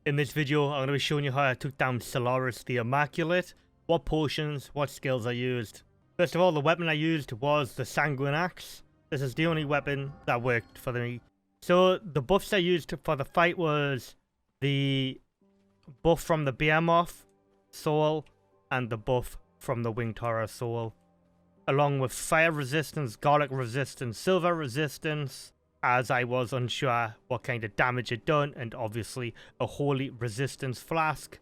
In this video, I'm going to be showing you how I took down Solarus the Immaculate, what potions, what skills I used. First of all, the weapon I used was the Sanguine Axe. This is the only weapon that worked for me. So the buffs I used for the fight was the buff from the Behemoth soul and the buff from the Winged Horror soul, along with fire resistance, garlic resistance, silver resistance, as I was unsure what kind of damage it done, and obviously a holy resistance flask.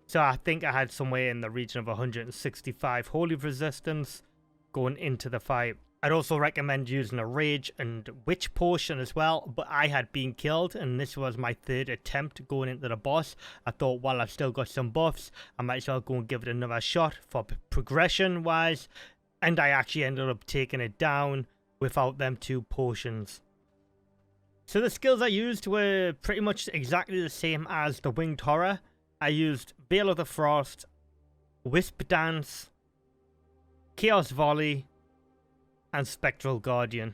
So I think I had somewhere in the region of 165 holy resistance going into the fight. I'd also recommend using a rage and witch potion as well, but I had been killed and this was my third attempt going into the boss. I thought, while I've still got some buffs, I might as well go and give it another shot for progression wise, and I actually ended up taking it down without them two potions. So the skills I used were pretty much exactly the same as the Winged Horror. I used Veil of the Frost, Wisp Dance, Chaos Volley, and Spectral Guardian.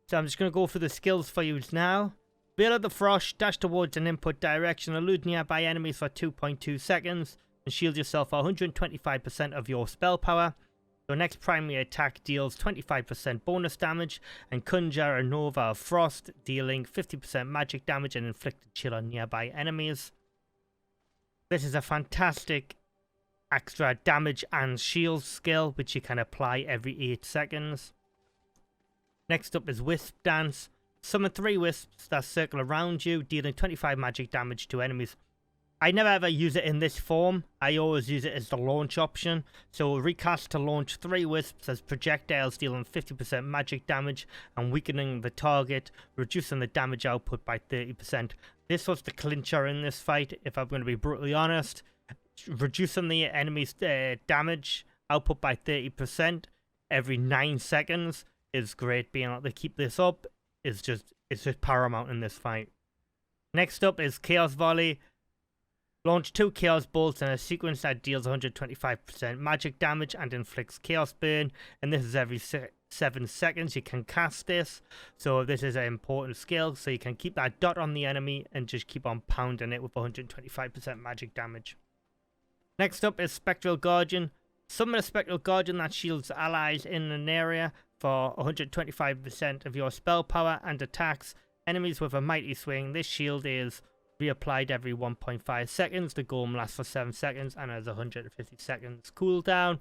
So I'm just going to go through the skills for you now. Veil of the Frost, dash towards an input direction, elude nearby enemies for 2.2 seconds, and shield yourself for 125% of your spell power. Your next primary attack deals 25% bonus damage, and conjure a Nova of Frost, dealing 50% magic damage and inflicted chill on nearby enemies. This is a fantastic extra damage and shield skill, which you can apply every 8 seconds. Next up is Wisp Dance. Summon 3 wisps that circle around you, dealing 25 magic damage to enemies. I never ever use it in this form. I always use it as the launch option. So recast to launch 3 wisps as projectiles, dealing 50% magic damage and weakening the target, reducing the damage output by 30%. This was the clincher in this fight, if I'm going to be brutally honest. Reducing the enemy's damage output by 30% every 9 seconds is great. Being able to keep this up is just paramount in this fight. Next up is Chaos Volley. Launch 2 Chaos Bolts in a sequence that deals 125% magic damage and inflicts Chaos Burn, and this is every 7 seconds you can cast this. So this is an important skill, so you can keep that dot on the enemy and just keep on pounding it with 125% magic damage. Next up is Spectral Guardian. Summon a Spectral Guardian that shields allies in an area for 125% of your spell power and attacks enemies with a mighty swing. This shield is reapplied every 1.5 seconds. The golem lasts for 7 seconds and has 150 seconds cooldown.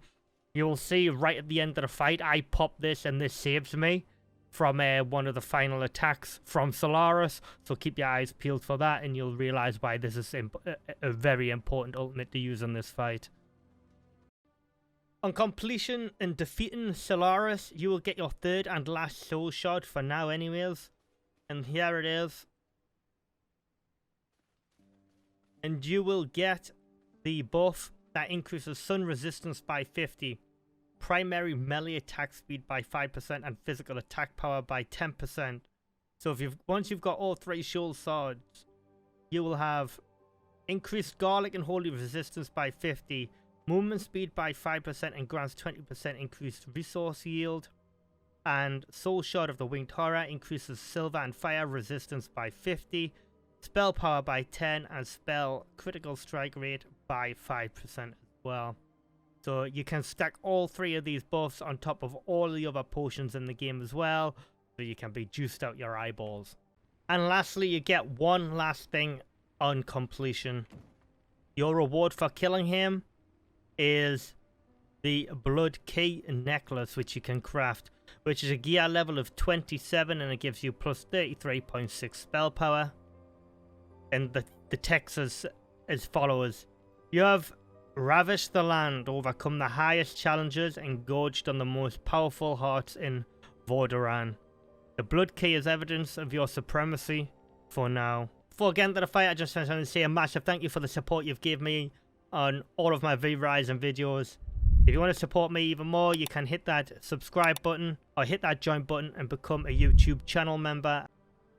You will see right at the end of the fight, I pop this and this saves me from one of the final attacks from Solarus. So keep your eyes peeled for that and you'll realize why this is a very important ultimate to use in this fight. On completion and defeating Solarus, you will get your third and last soul shard for now anyways. And here it is. And you will get the buff that increases sun resistance by 50, primary melee attack speed by 5%, and physical attack power by 10%. So if once you've got all 3 soul swords, you will have increased garlic and holy resistance by 50, movement speed by 5%, and grants 20% increased resource yield. And soul shard of the Winged Horror increases silver and fire resistance by 50. Spell power by 10 and spell critical strike rate by 5% as well. So you can stack all 3 of these buffs on top of all the other potions in the game as well, so you can be juiced out your eyeballs. And lastly, you get one last thing on completion. Your reward for killing him is the Blood Key Necklace, which you can craft, which is a gear level of 27 and it gives you plus 33.6 spell power. And the text is as follows. You have ravished the land, overcome the highest challenges, and gorged on the most powerful hearts in Vordoran. The Blood Key is evidence of your supremacy for now. Before getting to the fight, I just want to say a massive thank you for the support you've given me on all of my V-Rising videos. If you want to support me even more, you can hit that subscribe button or hit that join button and become a YouTube channel member.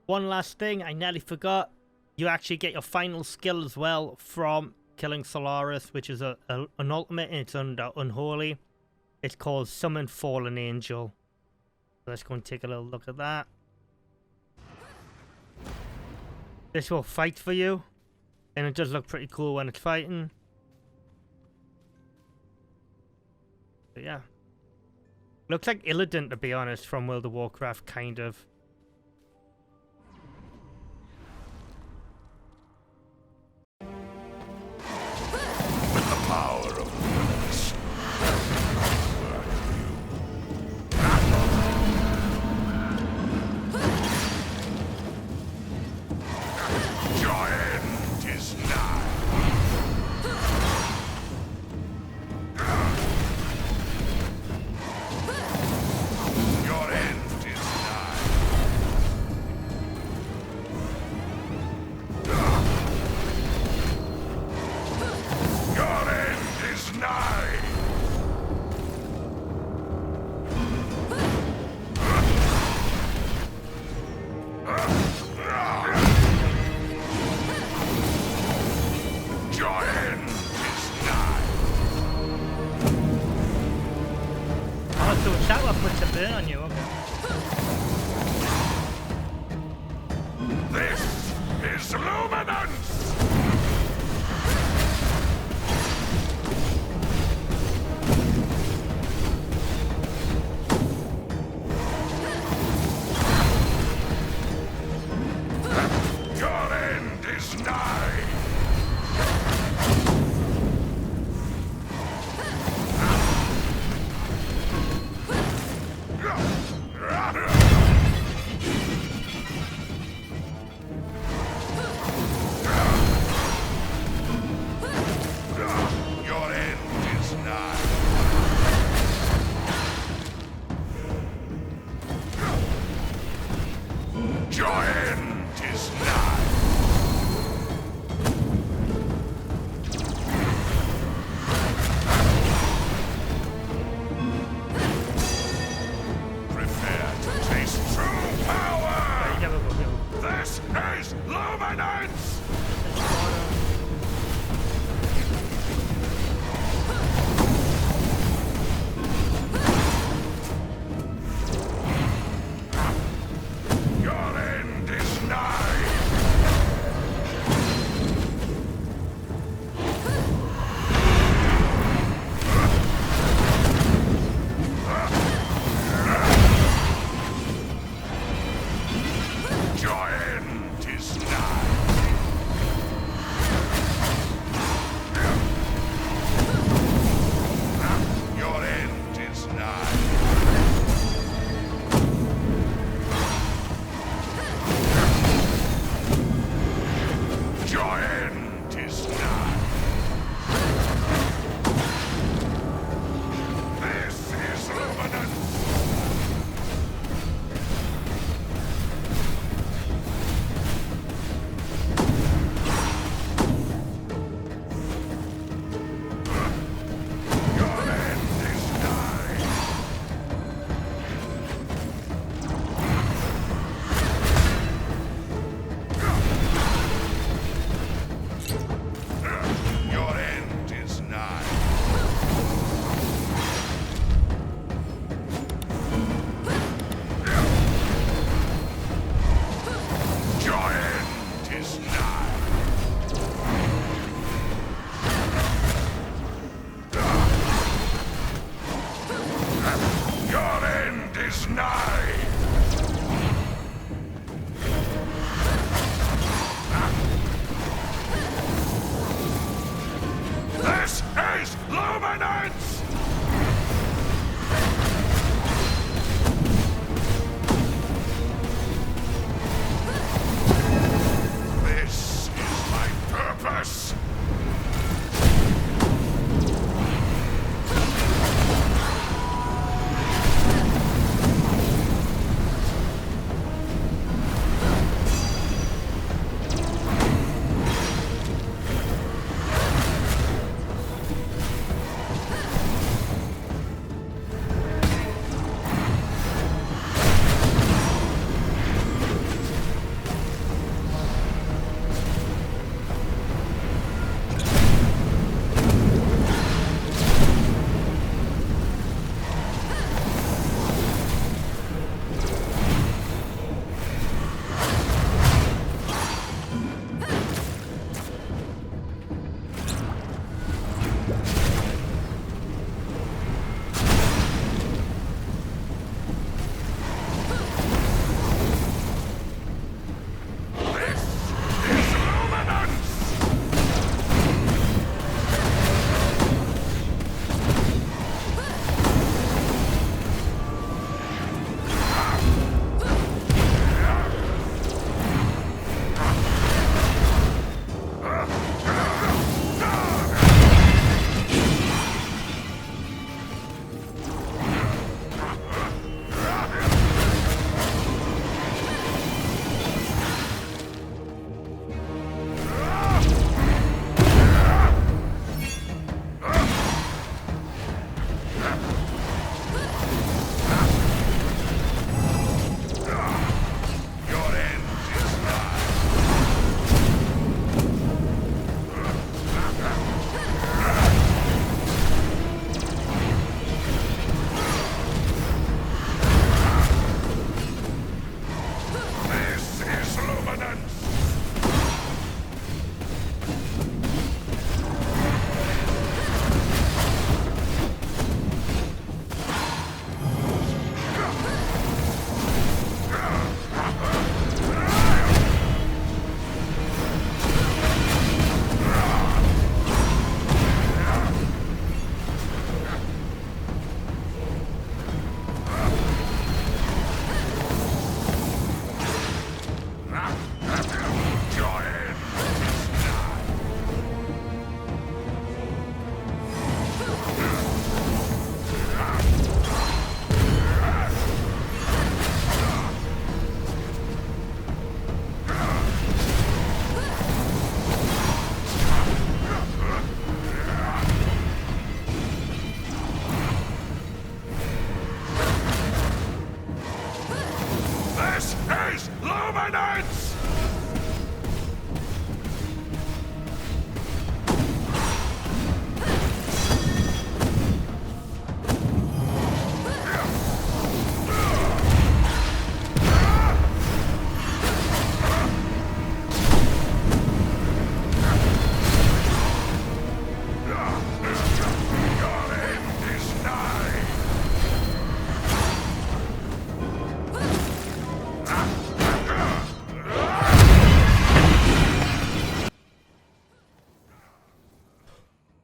One last thing I nearly forgot. You actually get your final skill as well from killing Solarus, which is an ultimate and it's under Unholy. It's called Summon Fallen Angel. Let's go and take a little look at that. This will fight for you. And it does look pretty cool when it's fighting. But yeah. Looks like Illidan, to be honest, from World of Warcraft, kind of. The power of purpose. Your end is nigh. Your end is nigh. Your end is nigh. Your end is nigh. Oh, so that one puts a burn on you, okay. This is luminance. Your end is nigh.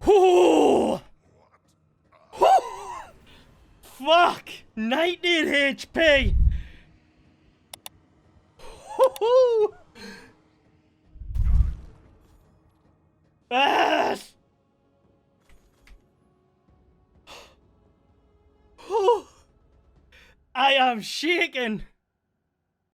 Ooh. Fuck! 19 HP! Yes! I am shaking!